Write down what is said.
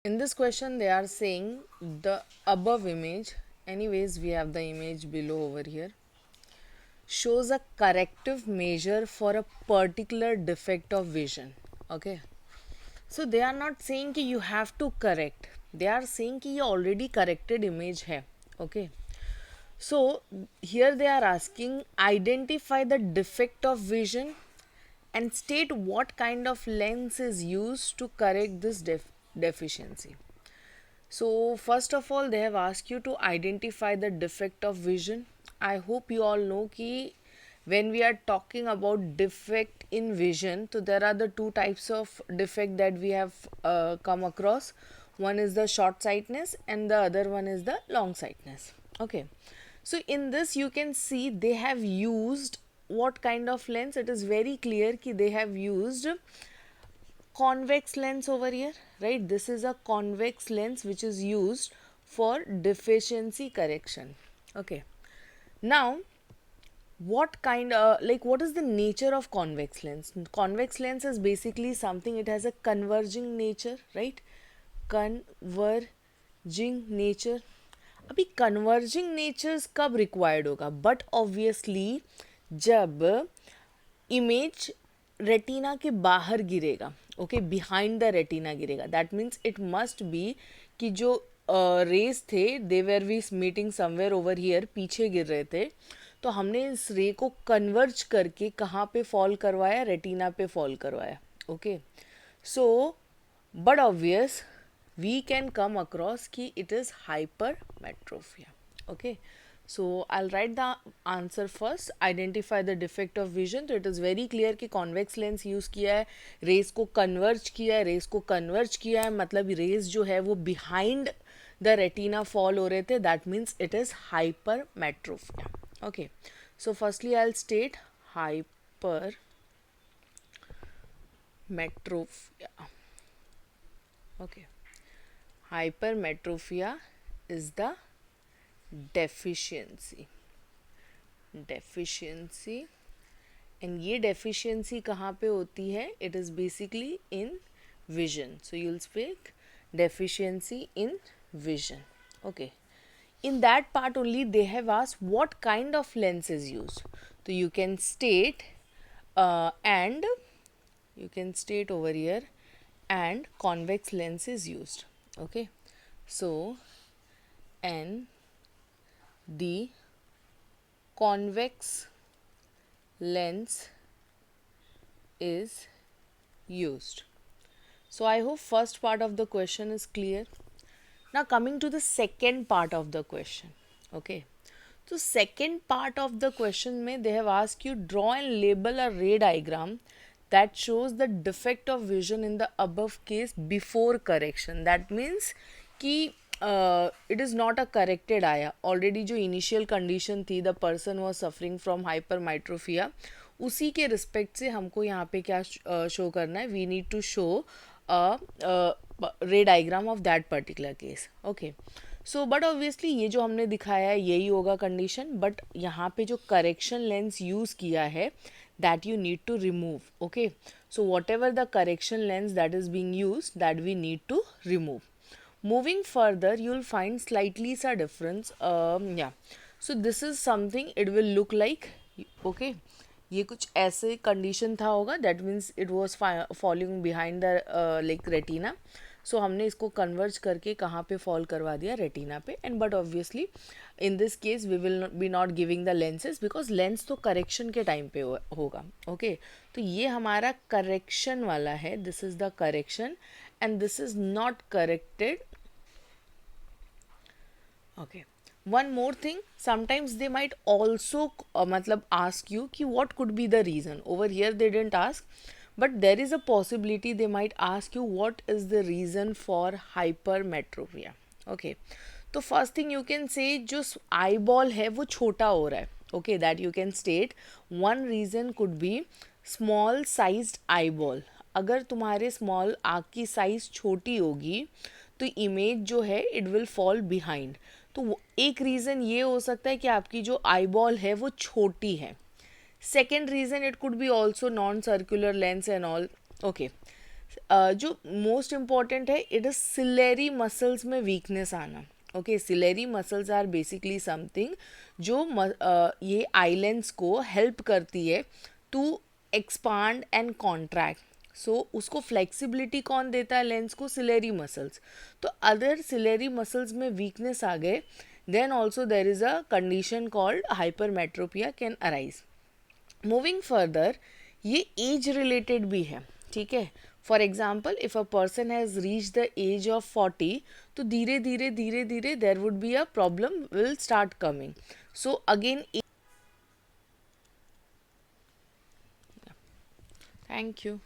In this question they are saying the above image, anyways we have the image below over here, shows a corrective measure for a particular defect of vision. Okay, so they are not saying कि you have to correct, they are saying कि ये already corrected image है. Okay, so here they are asking identify the defect of vision and state what kind of lens is used to correct this deficiency. So, first of all, they have asked you to identify the defect of vision. I hope you all know कि when we are talking about defect in vision, so there are the two types of defect that we have come across. One is the short sightedness and the other one is the long sightedness. Okay, so in this you can see they have used what kind of lens. It is very clear कि they have used convex lens over here, right? This is a convex lens which is used for deficiency correction. Okay, now what kind what is the nature of convex lens? Convex lens is basically something, it has a converging nature, right? Converging nature. अभी converging natures कब required होगा? But obviously जब image retina के बाहर गिरेगा, okay, behind the retina गिरेगा, that means it must be कि जो रेस थे they were we meeting somewhere over here, पीछे गिर रहे थे, तो हमने इस रे को कन्वर्ज करके कहाँ पे फॉल करवाया? रेटिना पे फॉल करवाया. Okay, so but obvious we can come across ki it is hypermetropia. Okay, so I'll write the answer first. Identify the defect of vision. तो it is very clear कि convex lens use किया है, rays को converge किया है, rays को converge किया है, मतलब rays जो है वो behind the retina fall हो रहे थे, that means it is hypermetropia. Okay, so firstly I'll state hypermetropia. Okay, hypermetropia is the deficiency and ये deficiency कहाँ पे होती है? It is basically in vision. So you'll speak deficiency in vision. Okay, in that part only they have asked what kind of lens is used. So you can state and you can state over here and convex lens is used. Okay, so and the convex lens is used. So I hope first part of the question is clear. Now coming to the second part of the question. Okay, so second part of the question में they have asked you draw and label a ray diagram that shows the defect of vision in the above case before correction. That means कि it is not a corrected आया, already जो initial condition थी, the person was suffering from hypermetropia, उसी के respect से हमको यहाँ पे क्या शो करना है? We need to show ray diagram of that particular case. Okay, so but obviously ये जो हमने दिखाया है यही होगा कंडीशन, बट यहाँ पे जो करेक्शन लेंस यूज़ किया है that you need to remove. Okay, so whatever the correction lens that is being used, that we need to remove. Moving further, you'll find slightly sa difference. Yeah, so this is something it will look like. Okay, ये कुछ ऐसे condition था होगा, that means it was following behind the like retina. So हमने इसको converge करके कहाँ पे फॉल करवा दिया? रेटिना पे. And but obviously in this case we will be not giving the lenses because lens तो करेक्शन के टाइम पे होगा. ओके, तो ये हमारा करेक्शन वाला है, this is the correction and this is not corrected. Okay, one more thing, sometimes they might also matlab ask you ki what could be the reason. Over here they didn't ask, but there is a possibility they might ask you what is the reason for hypermetropia. Okay, तो first thing you can say जो eyeball है वो छोटा हो रहा है. Okay, that you can state one reason could be small sized eyeball. अगर तुम्हारे स्मॉल आँख की साइज छोटी होगी तो इमेज जो है इट विल फॉल बिहाइंड. तो एक रीज़न ये हो सकता है कि आपकी जो आईबॉल है वो छोटी है. Second reason it could be also non circular lens and all. Okay, जो मोस्ट इम्पॉर्टेंट है, इट इज सिलेरी मसल्स में वीकनेस आना. Okay, ciliary muscles are basically something जो ये आइलैंड्स को हेल्प करती है to expand and contract. So उसको फ्लेक्सिबिलिटी कौन देता है लेंस को? Ciliary muscles. तो अदर सिलेरी मसल्स में वीकनेस आ गए, then also there is a condition called hypermetropia can arise. Moving further, ये एज रिलेटेड भी है. ठीक है, for example if a person has reach the age of 40, तो धीरे धीरे धीरे धीरे there would be a problem will start coming. So again, thank you.